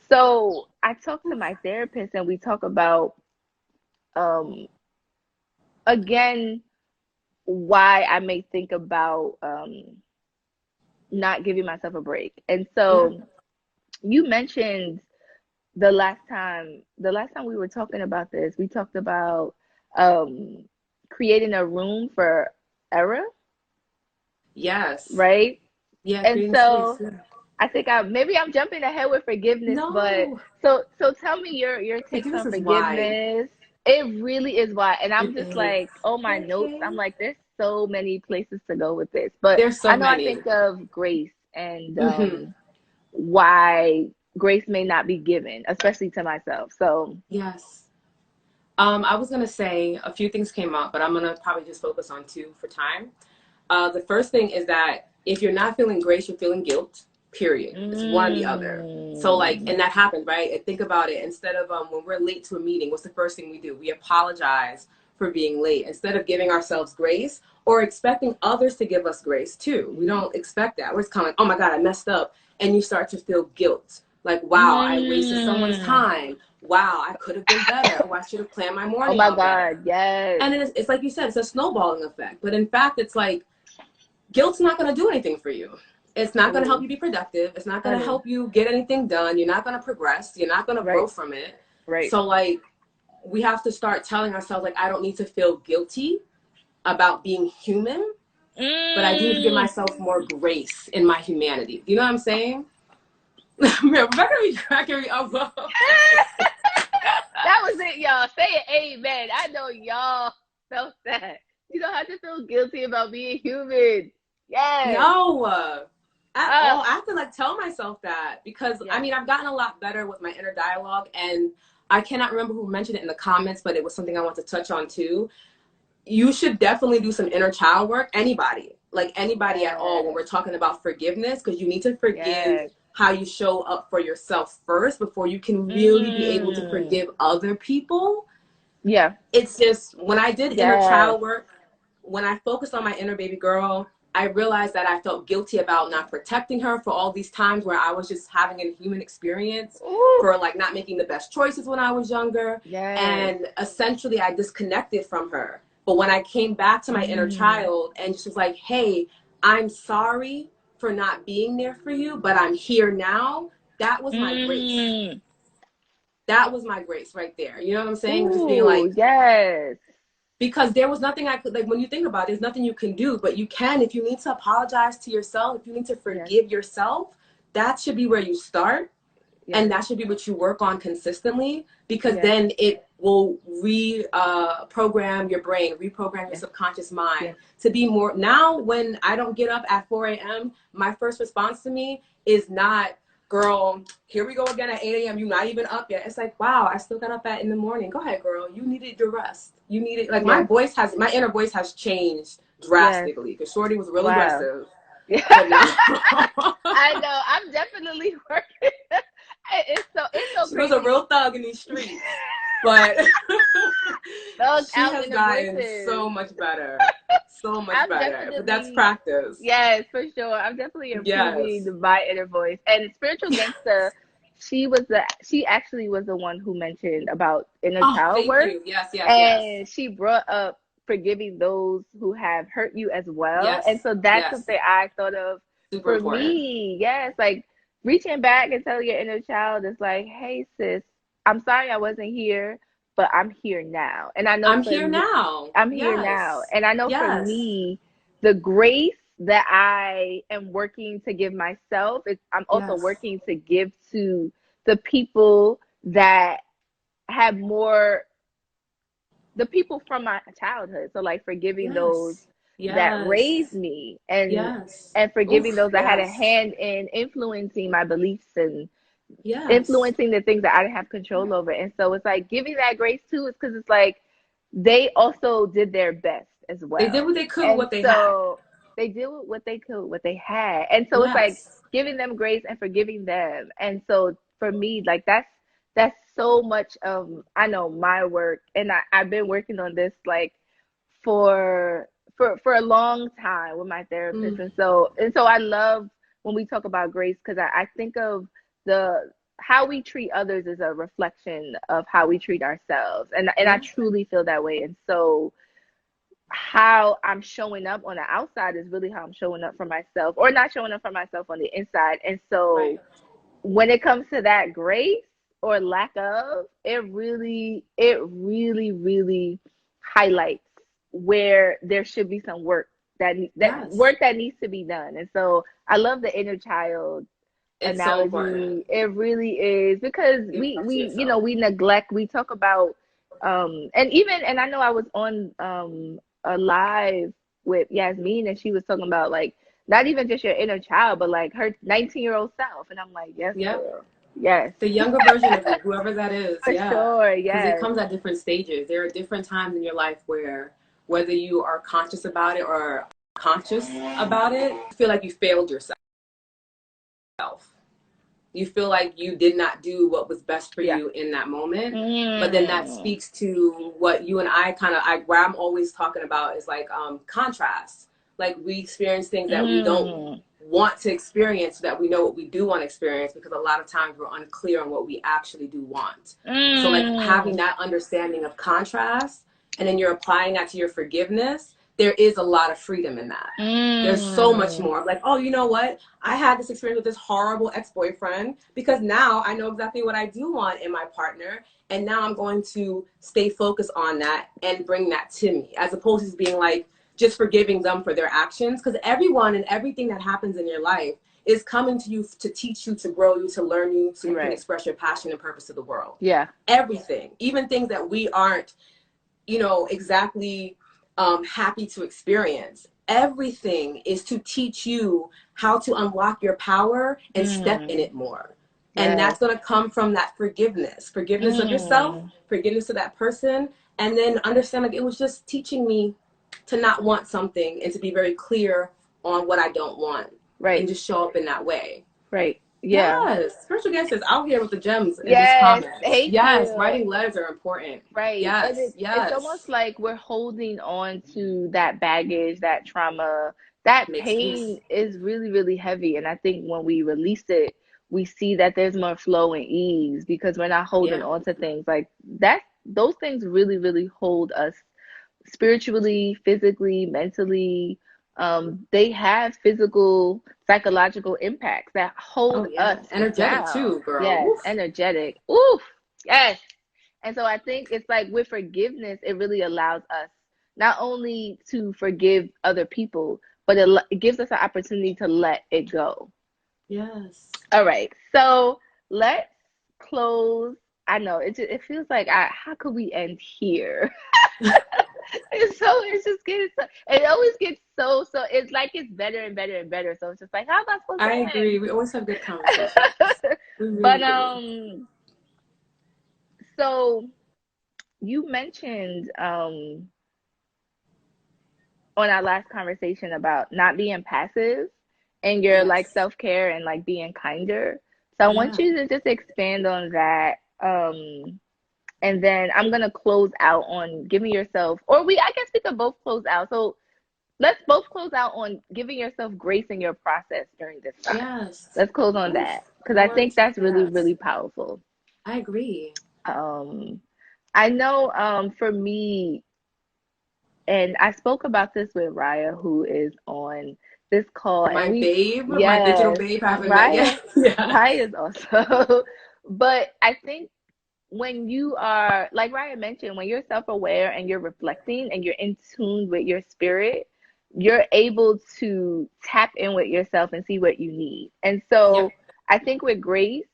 So I talked to my therapist and we talk about, um, again, why I may think about not giving myself a break. And Yeah. so you mentioned the last time we were talking about this, we talked about um creating a room for error, Yes. right? Yeah. And Creating space. so Yeah. I think maybe I'm jumping ahead with forgiveness, but No. so tell me your takes Forgiveness on is wide. forgiveness. It really is why, and I'm It just is. like, oh, my notes. Okay. I'm like, there's so many places to go with this, but There's I so know I many. think of grace and Mm-hmm. why grace may not be given, especially to myself. So, Yes. I was gonna say a few things came up, but I'm gonna probably just focus on two for time. The first thing is that if you're not feeling grace, you're feeling guilt. Period. It's one or the other. So like, mm, and that happens, right? And think about it. Instead of when we're late to a meeting, what's the first thing we do? We apologize for being late instead of giving ourselves grace or expecting others to give us grace too. We don't expect that. We're just kind of like, oh my God, I messed up, and you start to feel guilt. Like, wow, I wasted someone's mm. time. Wow, I could have been better. Oh, I should have planned my Oh morning my out God, better. yes. And it's like you said, it's a snowballing effect. But in fact, it's like guilt's not going to do anything for you. It's not going to help Honey, you be productive. It's not going to honey, help you get anything done. You're not going to progress. You're not going to grow right, from it. right. So, like, we have to start telling ourselves, like, I don't need to feel guilty about being human, but I do need to give Mm. myself more grace in my humanity. You know what I'm saying? Rebecca be cracking me up. That was it, y'all. Say it, amen. I know y'all felt that. You don't have to feel guilty about being human. Yes. No, at Uh, all. I have to like tell myself that because I yes. mean, I've gotten a lot better with my inner dialogue, and I cannot remember who mentioned it in the comments, but it was something I want to touch on too. You should definitely do some inner child work. Anybody, like anybody at all, when Yes. we're talking about forgiveness, because you need to forgive Yes. how you show up for yourself first before you can really be able to Mm. forgive other people. Yeah. It's just when I did inner Yes. child work, when I focused on my inner baby girl, I realized that I felt guilty about not protecting her for all these times where I was just having a human experience, Ooh. for like not making the best choices when I was younger. Yes. And essentially I disconnected from her. But when I came back to my inner Mm. child and she was like, hey, I'm sorry for not being there for you, but I'm here now. That was my grace. Mm. That was my grace right there. You know what I'm saying? Just being Ooh. like, Yes. because there was nothing I could, like, when you think about it, there's nothing you can do, but you can, if you need to apologize to yourself, if you need to Yes. forgive yourself, that should be where you start. Yes. And that should be what you work on consistently, because Yes. then it will program your brain, reprogram your Yes. subconscious mind Yes. to be more. Now, when I don't get up at 4 a.m., my first response to me is not, girl, here we go again at 8 a.m. You're not even up yet. It's like, wow, I still got up in the morning. Go ahead, girl. You needed your rest. You needed, like, Yes. my inner voice has changed Yes. drastically because Shorty was real Wow. aggressive. Yeah. But now I know. I'm definitely working. It's so she was a crazy. real thug in these streets. But Thugs she out has in the gotten bushes. so much better. So much I'm better. But that's definitely, practice. yes, for sure. I'm definitely improving Yes. my inner voice. And Spiritual Gangsta, she actually was the one who mentioned about inner Oh, child thank work, you. Yes, yes, yes. and she brought up forgiving those who have hurt you as well. And Yes, so that's yes. something I thought of Super for important. me. Yes, like reaching back and telling your inner child is like, hey sis, I'm sorry I wasn't here, but I'm here now. And I know I'm for here me, now. I'm here now. Yes. And I know for Yes. me, the grace that I am working to give myself is I'm also Yes. working to give to the people that have more, the people from my childhood. So like forgiving those Yes. that raised Yes. me, and Yes. forgiving Oof. those that had a Yes. hand in influencing my beliefs and Yes. influencing the things that I didn't have control over. And so it's like giving that grace too, is because it's like they also did their best as They did well. what they could with And what they had. so they did what they could, what they had. And so it's like Yes. giving them grace and forgiving them. And so for me, like that's so much of, I know, my work. And I've been working on this like for for a long time with my therapist. Mm. And so I love when we talk about grace, because I think of the how we treat others is a reflection of how we treat ourselves. And I Yeah. truly feel that way. And so how I'm showing up on the outside is really how I'm showing up for myself, or not showing up for myself on the inside. And Right. so when it comes to that grace or lack of, it really highlights where there should be some work Yes. that needs to be done. And so I love the inner child It's so important. analogy. It really is, because Give back to we yourself. we neglect, we talk about and I know I was on a live with Yasmin, and she was talking about like not even just your inner child, but like her 19-year-old self. And I'm like, yes, Yep. girl. Yes. The younger version of you, whoever that is, For yeah. sure. Because it Yes. comes at different stages. There are different times in your life where, whether you are conscious about it or conscious about it, you feel like you failed yourself. You feel like you did not do what was best for Yeah. you in that moment. But then that Mm. speaks to what you and I where I'm always talking about is like contrast. Like we experience things that we don't Mm. want to experience so that we know what we do want to experience, because a lot of times we're unclear on what we actually do want. So like having Mm. that understanding of contrast, and then you're applying that to your forgiveness, there is a lot of freedom in that. There's so much Mm. more. Like, oh, you know what? I had this experience with this horrible ex-boyfriend because now I know exactly what I do want in my partner. And now I'm going to stay focused on that and bring that to me, as opposed to being like just forgiving them for their actions. Because everyone and everything that happens in your life is coming to you to teach you, to grow you, to learn you, so you can Right. express your passion and purpose to the world. Yeah. Everything, even things that we aren't, exactly happy to experience. Everything is to teach you how to unlock your power and step in it more. And Yes. that's going to come from that forgiveness of yourself, forgiveness of that person, and then understand, like, it was just teaching me to not want something and to be very clear on what I don't want. Right. And just show up in that way. Right. Yeah. Yes. Spiritual guest is out here with the gems in this Yes. comment. Thank Yes. you. Writing letters are important. Right. Yes. And Yes. it's almost like we're holding on to that baggage, that trauma, that Makes pain peace. is really, really heavy. And I think when we release it, we see that there's more flow and ease because we're not holding on to things like that. Those things really, really hold us spiritually, physically, mentally. They have physical, psychological impacts that hold us energetic down. too, girl. Yes, Oof. energetic. Oof. Yes. And so I think it's like with forgiveness, it really allows us not only to forgive other people, but it gives us an opportunity to let it go. Yes. All right. So let's close. I know it feels like how could we end here? It's just getting so, it always gets so it's like it's better and better and better. So it's just like, how am I supposed to end? I agree. We always have good conversations. Really But do. so you mentioned on our last conversation about not being passive and your like self-care and like being kinder. So I want you to just expand on that. And then I'm gonna close out on giving yourself, or I guess we could both close out. So let's both close out on giving yourself grace in your process during this time. Yes. Let's close on that because I think that's really, really powerful. I agree. I know for me, and I spoke about this with Raya, who is on this call. My and babe, my digital babe. Raya is also, but I think when you are, like Ryan mentioned, when you're self-aware and you're reflecting and you're in tune with your spirit, you're able to tap in with yourself and see what you need. And so I think with grace,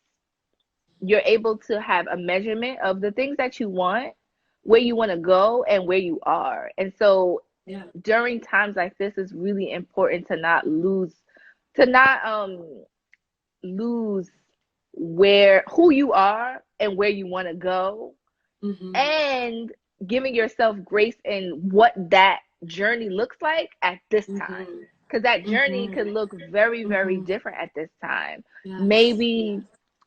you're able to have a measurement of the things that you want, where you want to go, and where you are. And so during times like this, it's really important to not lose who you are and where you want to go, and giving yourself grace in what that journey looks like at this time, because that journey could look very, very different at this time. Maybe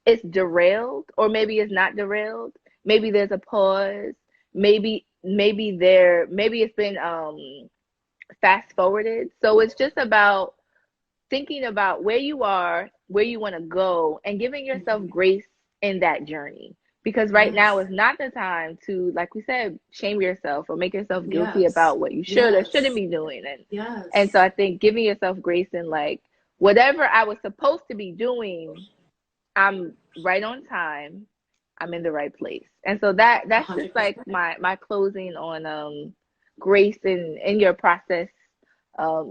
it's derailed, or maybe it's not derailed. Maybe there's a pause. Maybe it's been fast forwarded. So it's just about thinking about where you are, where you want to go, and giving yourself grace in that journey. Because right now is not the time to, like we said, shame yourself or make yourself guilty about what you should or shouldn't be doing. And so I think giving yourself grace in, like, whatever I was supposed to be doing, I'm right on time. I'm in the right place. And so that's 100%. Just like my closing on grace in your process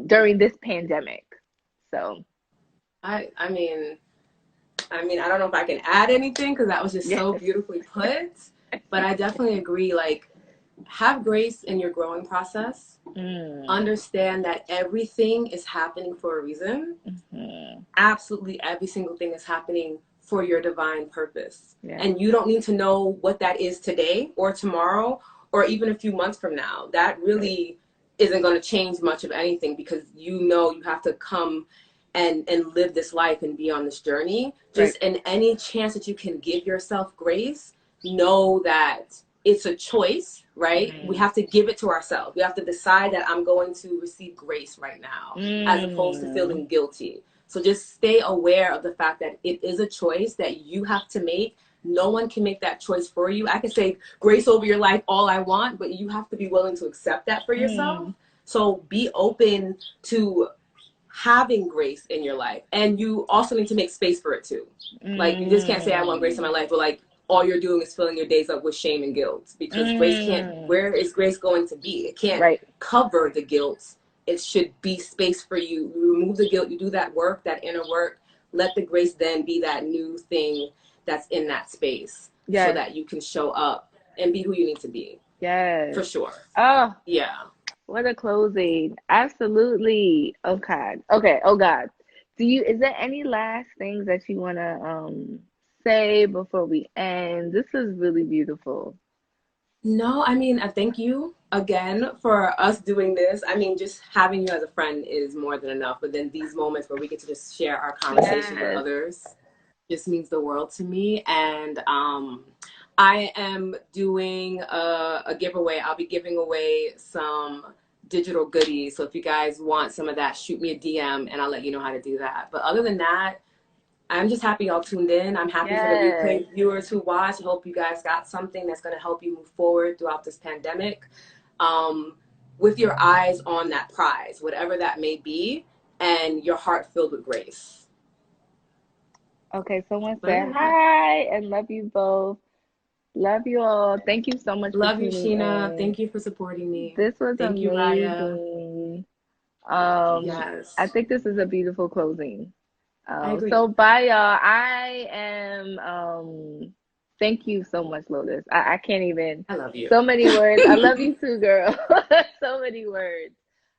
during this pandemic. So I mean, I don't know if I can add anything because that was just so beautifully put, but I definitely agree. Like, have grace in your growing process. Understand that everything is happening for a reason. Absolutely every single thing is happening for your divine purpose. And you don't need to know what that is today or tomorrow or even a few months from now. That really isn't going to change much of anything, because you have to come and live this life and be on this journey. Just in any chance that you can give yourself grace, know that it's a choice, right? We have to give it to ourselves. We have to decide that I'm going to receive grace right now, as opposed to feeling guilty. So just stay aware of the fact that it is a choice that you have to make. No one can make that choice for you. I can say grace over your life all I want, but you have to be willing to accept that for yourself. So be open to having grace in your life, and you also need to make space for it too. Like, you just can't say I want grace in my life, but like all you're doing is filling your days up with shame and guilt, because grace can't, where is grace going to be? It can't cover the guilt. It should be space for you. You remove the guilt, you do that work, that inner work, let the grace then be that new thing that's in that space, Yes. so that you can show up and be who you need to be. Yes. For sure. Oh, yeah. What a closing. Absolutely. Oh God. Okay. Oh God. Is there any last things that you want to say before we end? This is really beautiful. No, I mean, I thank you again for us doing this. I mean, just having you as a friend is more than enough. But then these moments where we get to just share our conversation with others just means the world to me. And I am doing a giveaway. I'll be giving away some digital goodies. So if you guys want some of that, shoot me a DM and I'll let you know how to do that. But other than that, I'm just happy y'all tuned in. I'm happy for the replay viewers who watch. I hope you guys got something that's going to help you move forward throughout this pandemic, with your eyes on that prize, whatever that may be, and your heart filled with grace. Okay, someone said hi and love you both. Love you all. Thank you so much. Love you, Sheena. Thank you for supporting me. This was amazing. You, Raya. Yes. I think this is a beautiful closing. I agree. So bye, y'all. I am thank you so much, Lotus. I can't even. I love you. So many words. I love you too, girl. So many words.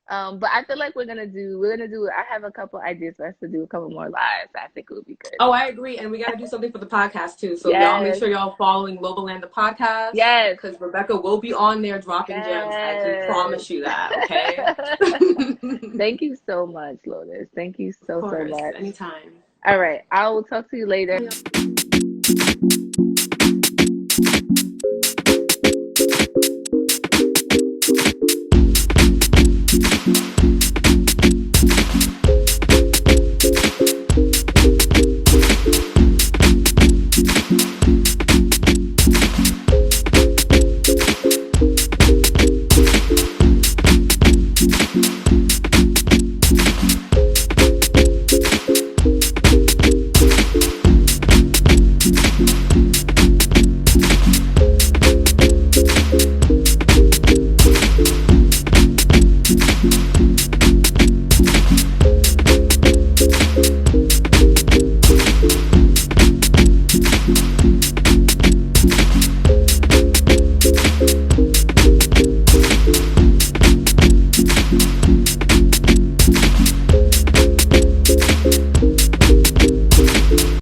But I feel like we're gonna do. I have a couple ideas for us to do a couple more lives. I think it would be good. Oh, I agree, and we got to do something for the podcast too. So y'all make sure y'all following Loboland the podcast. Yes, because Rebecca will be on there dropping gems. I can promise you that. Okay. Thank you so much, Lotus. Thank you so much. Anytime. All right, I will talk to you later.